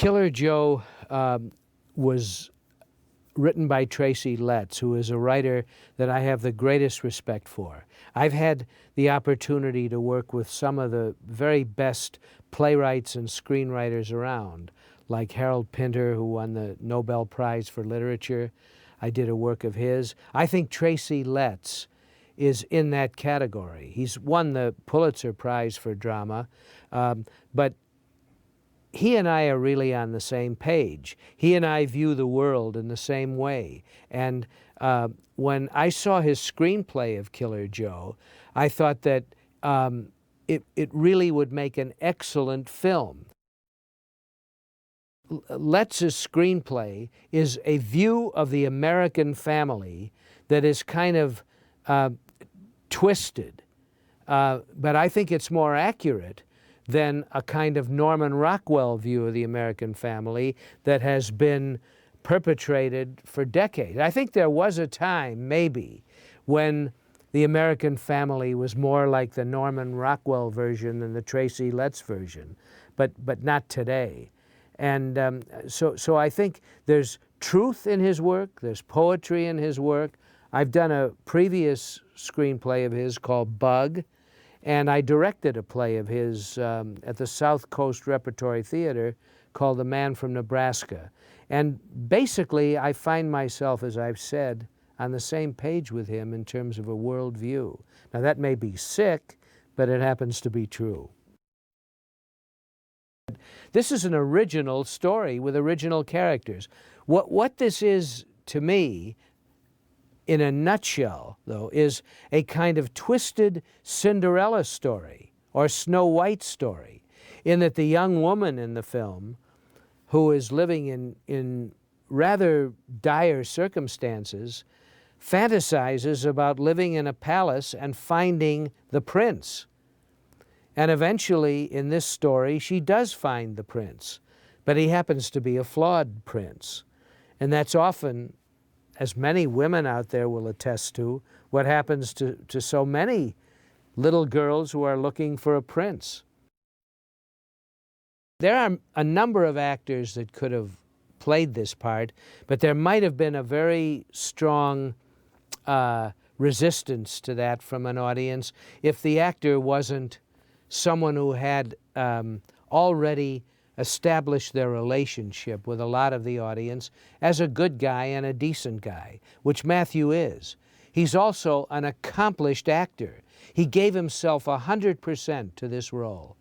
Killer Joe was written by Tracy Letts, who is a writer that I have the greatest respect for. I've had the opportunity to work with some of the very best playwrights and screenwriters around, like Harold Pinter, who won the Nobel Prize for Literature. I did a work of his. I think Tracy Letts is in that category. He's won the Pulitzer Prize for drama, but he and I are really on the same page. He and I view the world in the same way. And when I saw his screenplay of Killer Joe, I thought that it really would make an excellent film. Letts' screenplay is a view of the American family that is kind of twisted, but I think it's more accurate than a kind of Norman Rockwell view of the American family that has been perpetrated for decades. I think there was a time, maybe, when the American family was more like the Norman Rockwell version than the Tracy Letts version, but not today. And so I think there's truth in his work, there's poetry in his work. I've done a previous screenplay of his called Bug, and I directed a play of his at the South Coast Repertory Theater called The Man from Nebraska. And basically, I find myself, as I've said, on the same page with him in terms of a worldview. Now, that may be sick, but it happens to be true. This is an original story with original characters. What this is to me, in a nutshell, though, is a kind of twisted Cinderella story or Snow White story, in that the young woman in the film, who is living in rather dire circumstances, fantasizes about living in a palace and finding the prince. And eventually, in this story, she does find the prince, but he happens to be a flawed prince. And that's often, as many women out there will attest to, what happens to so many little girls who are looking for a prince. There are a number of actors that could have played this part, but there might have been a very strong resistance to that from an audience if the actor wasn't someone who had already established their relationship with a lot of the audience as a good guy and a decent guy, which Matthew is. He's also an accomplished actor. He gave himself 100% to this role.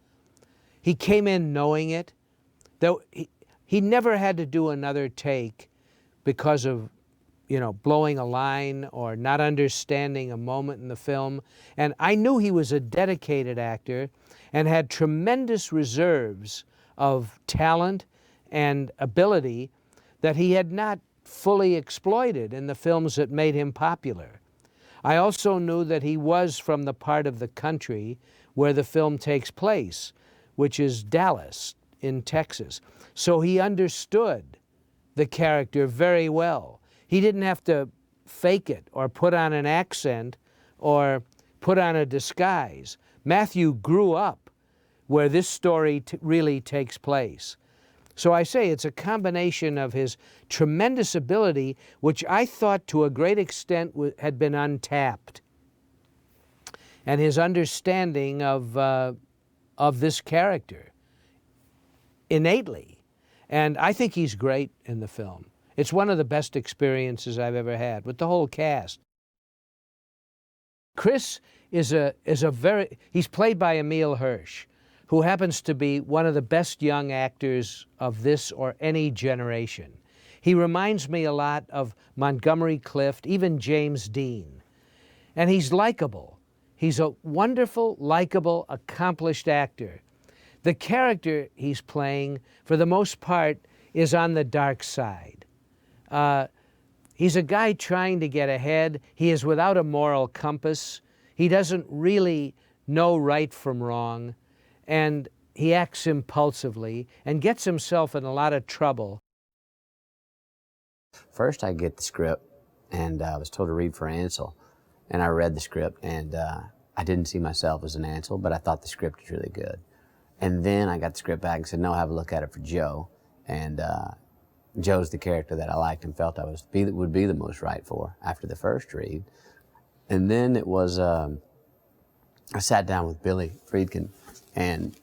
He came in knowing it, though he never had to do another take because of, blowing a line or not understanding a moment in the film. And I knew he was a dedicated actor and had tremendous reserves of talent and ability that he had not fully exploited in the films that made him popular. I also knew that he was from the part of the country where the film takes place, which is Dallas in Texas. So he understood the character very well. He didn't have to fake it or put on an accent or put on a disguise. Matthew grew up where this story really takes place. So I say it's a combination of his tremendous ability, which I thought to a great extent had been untapped, and his understanding of this character innately. And I think he's great in the film. It's one of the best experiences I've ever had with the whole cast. Chris he's played by Emile Hirsch, who happens to be one of the best young actors of this or any generation. He reminds me a lot of Montgomery Clift, even James Dean. And he's likable. He's a wonderful, likable, accomplished actor. The character he's playing, for the most part, is on the dark side. He's a guy trying to get ahead. He is without a moral compass. He doesn't really know right from wrong, and he acts impulsively and gets himself in a lot of trouble. First, I get the script, and I was told to read for Ansel, and I read the script, and I didn't see myself as an Ansel, but I thought the script was really good. And then I got the script back and said, no, have a look at it for Joe. And Joe's the character that I liked and felt would be the most right for after the first read. And then it was, I sat down with Billy Friedkin, and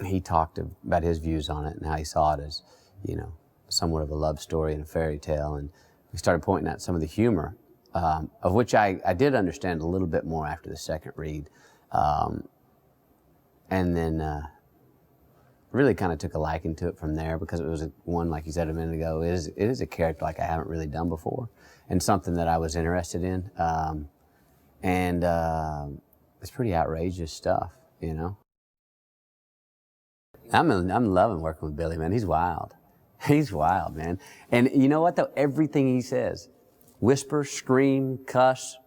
he talked about his views on it and how he saw it as, you know, somewhat of a love story and a fairy tale. And we started pointing out some of the humor, of which I did understand a little bit more after the second read. And then really kind of took a liking to it from there, because it was one, like you said a minute ago, it is a character like I haven't really done before, and something that I was interested in. It's pretty outrageous stuff, you know. I'm loving working with Billy, man. He's wild. He's wild, man. And you know what, though? Everything he says, whisper, scream, cuss,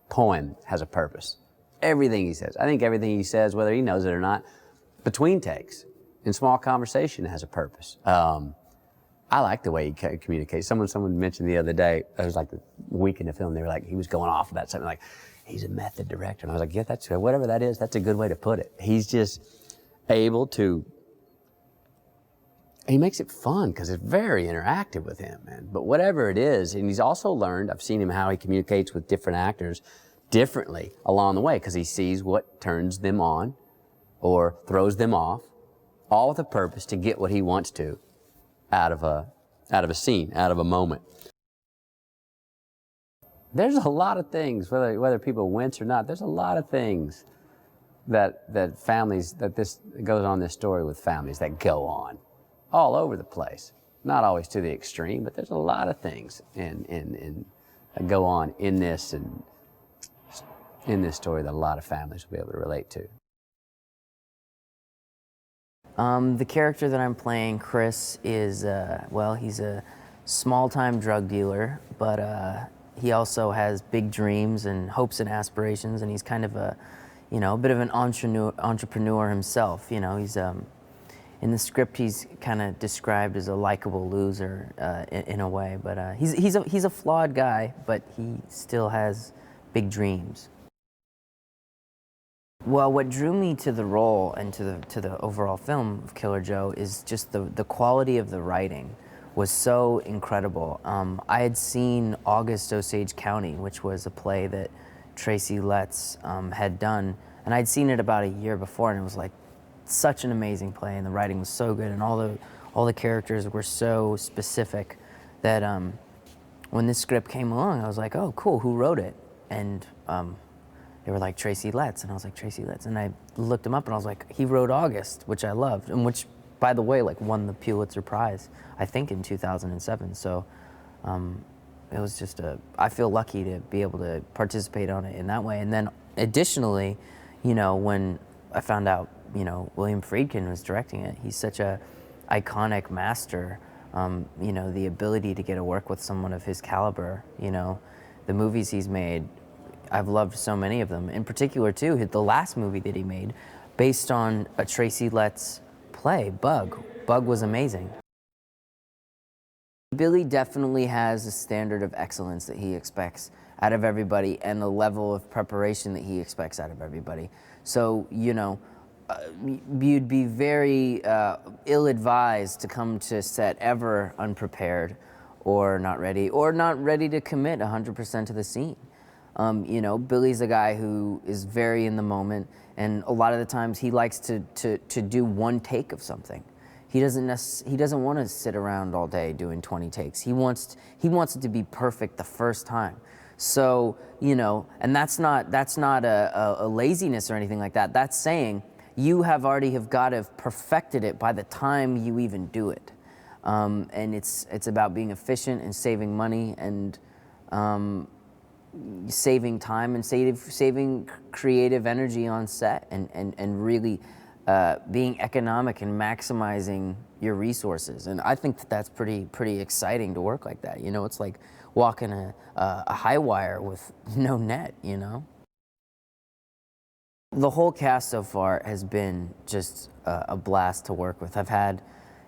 poem, has a purpose. Everything he says. I think everything he says, whether he knows it or not, between takes, in small conversation, has a purpose. I like the way he communicates. Someone mentioned the other day, it was like a week in the film, they were like, he was going off about something like, he's a method director. And I was like, yeah, that's whatever that is, that's a good way to put it. He's just able to, he makes it fun because it's very interactive with him, man. But whatever it is, and he's also learned, I've seen him how he communicates with different actors differently along the way, because he sees what turns them on or throws them off, all with a purpose to get what he wants to out of a scene, out of a moment. There's a lot of things, whether people wince or not, there's a lot of things that families, that this goes on, this story with families that go on all over the place. Not always to the extreme, but there's a lot of things that go on in this story that a lot of families will be able to relate to. The character that I'm playing, Chris, is, well, he's a small-time drug dealer, but he also has big dreams and hopes and aspirations, and he's kind of a, you know, a bit of an entrepreneur himself. You know, he's, in the script, he's kind of described as a likable loser in a way, but he's a flawed guy, but he still has big dreams. Well, what drew me to the role and to the overall film of Killer Joe is just the quality of the writing was so incredible. I had seen August Osage County, which was a play that Tracy Letts had done, and I'd seen it about a year before, and it was like such an amazing play, and the writing was so good, and all the characters were so specific that when this script came along, I was like, oh, cool, who wrote it? And they were like, Tracy Letts, and I was like, Tracy Letts, and I looked him up, and I was like, he wrote August, which I loved, and which, by the way, like won the Pulitzer Prize, I think in 2007, so it was just I feel lucky to be able to participate on it in that way. And then additionally, you know, when I found out, you know, William Friedkin was directing it, he's such a iconic master, you know, the ability to get to work with someone of his caliber, you know, the movies he's made, I've loved so many of them. In particular, too, the last movie that he made, based on a Tracy Letts play, Bug. Bug was amazing. Billy definitely has a standard of excellence that he expects out of everybody, and the level of preparation that he expects out of everybody. So, you know, you'd be very ill-advised to come to set ever unprepared or not ready to commit 100% to the scene. You know, Billy's a guy who is very in the moment, and a lot of the times he likes to do one take of something. He doesn't want to sit around all day doing 20 takes. He wants it to be perfect the first time. So, you know, and that's not a laziness or anything like that. That's saying you already have got to have perfected it by the time you even do it. And it's about being efficient and saving money and saving time and saving creative energy on set and really being economic and maximizing your resources. And I think that's pretty exciting to work like that. You know, it's like walking a high wire with no net, you know? The whole cast so far has been just a blast to work with. I've had,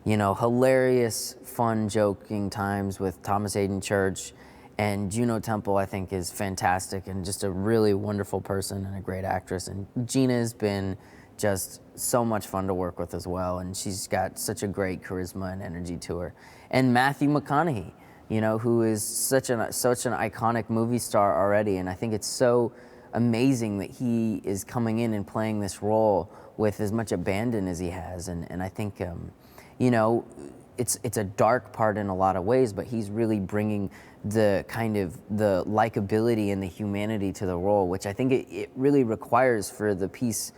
you know, hilarious, fun, joking times with Thomas Hayden Church, and Juno Temple, I think, is fantastic and just a really wonderful person and a great actress. And Gina's been just so much fun to work with as well, and she's got such a great charisma and energy to her. And Matthew McConaughey, you know, who is such an iconic movie star already, and I think it's so amazing that he is coming in and playing this role with as much abandon as he has, and I think, you know, it's a dark part in a lot of ways, but he's really bringing the kind of the likability and the humanity to the role, which I think it really requires for the piece,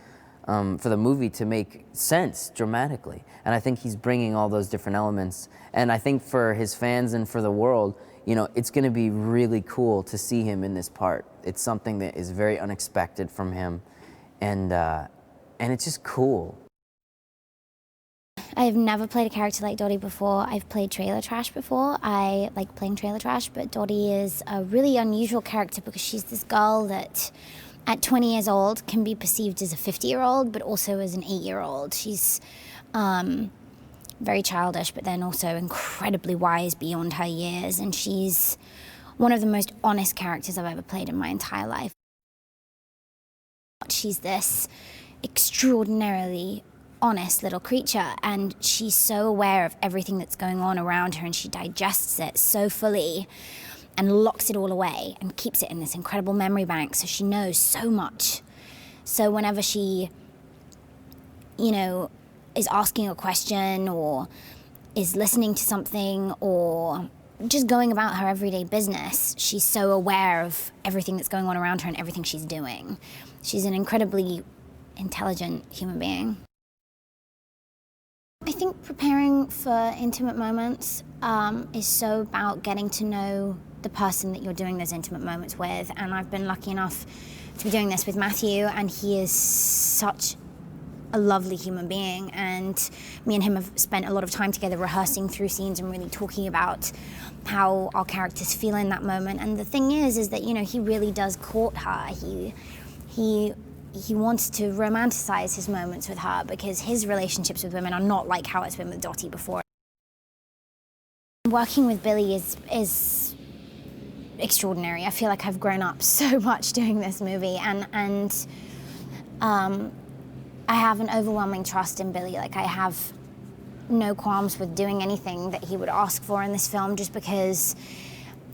for the movie to make sense dramatically. And I think he's bringing all those different elements. And I think for his fans and for the world, you know, it's going to be really cool to see him in this part. It's something that is very unexpected from him, and it's just cool. I've never played a character like Dottie before. I've played Trailer Trash before. I like playing Trailer Trash, but Dottie is a really unusual character because she's this girl that at 20 years old can be perceived as a 50-year-old, but also as an 8-year-old. She's very childish, but then also incredibly wise beyond her years, and she's one of the most honest characters I've ever played in my entire life. She's this extraordinarily honest little creature, and she's so aware of everything that's going on around her, and she digests it so fully and locks it all away and keeps it in this incredible memory bank, so she knows so much. So whenever she, you know, is asking a question or is listening to something or just going about her everyday business, she's so aware of everything that's going on around her and everything she's doing. She's an incredibly intelligent human being. I think preparing for intimate moments is so about getting to know the person that you're doing those intimate moments with, and I've been lucky enough to be doing this with Matthew, and he is such a lovely human being, and me and him have spent a lot of time together rehearsing through scenes and really talking about how our characters feel in that moment. And the thing is that, you know, he really does court her. He wants to romanticize his moments with her because his relationships with women are not like how it's been with Dottie before. Working with Billy is extraordinary. I feel like I've grown up so much doing this movie, and I have an overwhelming trust in Billy. Like, I have no qualms with doing anything that he would ask for in this film, just because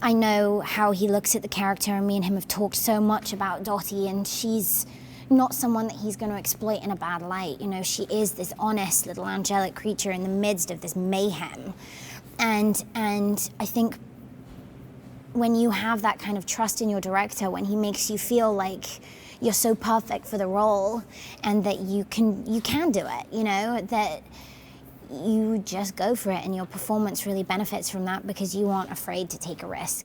I know how he looks at the character, and me and him have talked so much about Dottie, and she's not someone that he's going to exploit in a bad light. You know, she is this honest little angelic creature in the midst of this mayhem. And I think when you have that kind of trust in your director, when he makes you feel like you're so perfect for the role and that you can do it, you know, that you just go for it, and your performance really benefits from that because you aren't afraid to take a risk.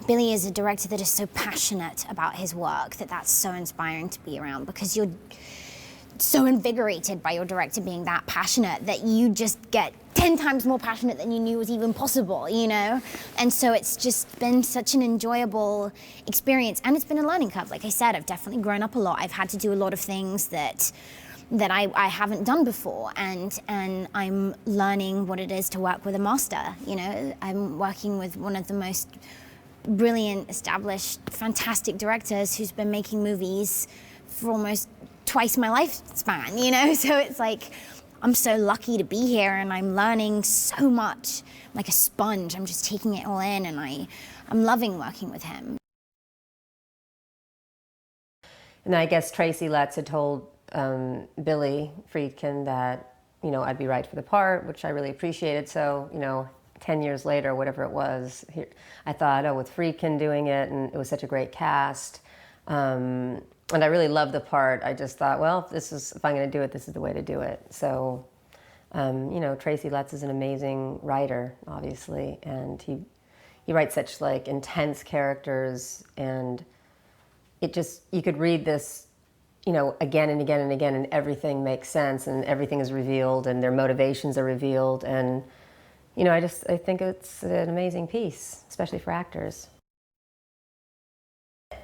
Billy is a director that is so passionate about his work that's so inspiring to be around, because you're so invigorated by your director being that passionate that you just get 10 times more passionate than you knew was even possible, you know? And so it's just been such an enjoyable experience, and it's been a learning curve. Like I said, I've definitely grown up a lot. I've had to do a lot of things that I haven't done before, and I'm learning what it is to work with a master, you know? I'm working with one of the most brilliant, established, fantastic directors who's been making movies for almost twice my lifespan, you know? So it's like, I'm so lucky to be here, and I'm learning so much, like a sponge. I'm just taking it all in, and I'm loving working with him. And I guess Tracy Letts had told Billy Friedkin that, you know, I'd be right for the part, which I really appreciated. So, you know, 10 years later, whatever it was, I thought, oh, with Friedkin doing it, and it was such a great cast. And I really loved the part. I just thought, well, if I'm going to do it, this is the way to do it. So, you know, Tracy Letts is an amazing writer, obviously, and he writes such like intense characters, and it just, you could read this, you know, again and again and again, and everything makes sense, and everything is revealed, and their motivations are revealed, and you know, I think it's an amazing piece, especially for actors.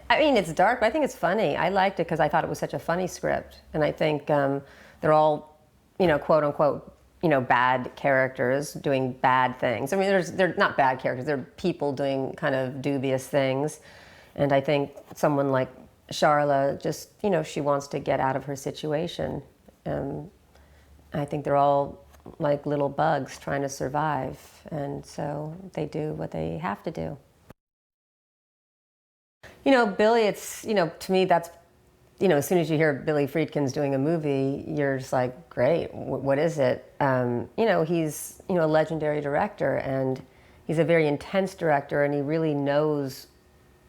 I mean, it's dark, but I think it's funny. I liked it because I thought it was such a funny script. And I think they're all, you know, quote unquote, you know, bad characters doing bad things. I mean, they're not bad characters. They're people doing kind of dubious things. And I think someone like Charla just, you know, she wants to get out of her situation. I think they're all like little bugs trying to survive, and so they do what they have to do. You know, Billy, it's, you know, to me that's, you know, as soon as you hear Billy Friedkin's doing a movie, you're just like, great, what is it? You know, he's, you know, a legendary director, and he's a very intense director, and he really knows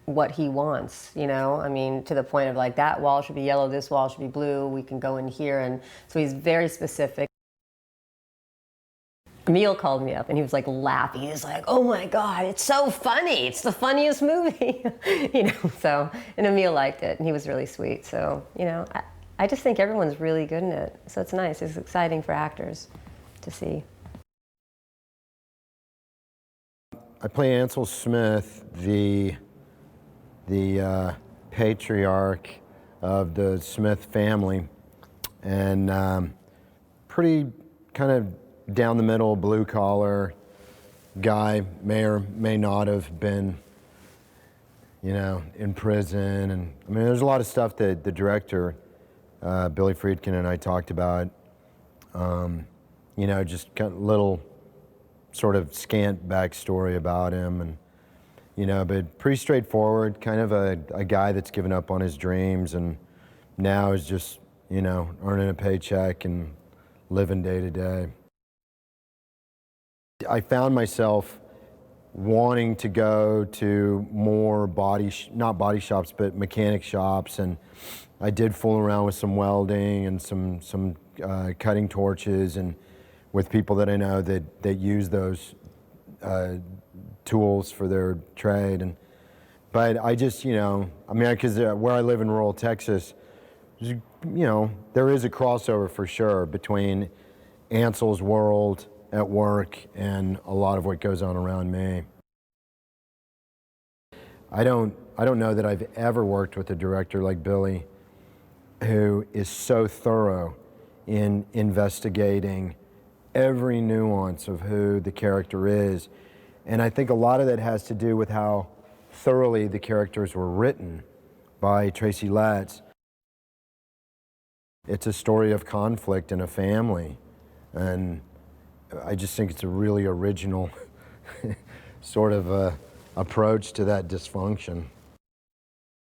what he wants, you know? I mean, to the point of like, that wall should be yellow, this wall should be blue, we can go in here, and so he's very specific. Emil called me up and he was like laughing. He was like, oh my God, it's so funny. It's the funniest movie. You know, so, and Emil liked it and he was really sweet. So, you know, I just think everyone's really good in it. So it's nice. It's exciting for actors to see. I play Ansel Smith, the patriarch of the Smith family, and pretty kind of down the middle, blue collar guy, may or may not have been, you know, in prison. And I mean, there's a lot of stuff that the director, Billy Friedkin, and I talked about, you know, just kind of little sort of scant backstory about him, and, you know, but pretty straightforward, kind of a guy that's given up on his dreams and now is just, you know, earning a paycheck and living day to day. I found myself wanting to go to more not body shops, but mechanic shops, and I did fool around with some welding and some cutting torches, and with people that I know that use those tools for their trade. But I just, you know, I mean, because where I live in rural Texas, you know, there is a crossover for sure between Ansel's world at work and a lot of what goes on around me. I don't know that I've ever worked with a director like Billy, who is so thorough in investigating every nuance of who the character is. And I think a lot of that has to do with how thoroughly the characters were written by Tracy Letts. It's a story of conflict in a family, and I just think it's a really original sort of approach to that dysfunction.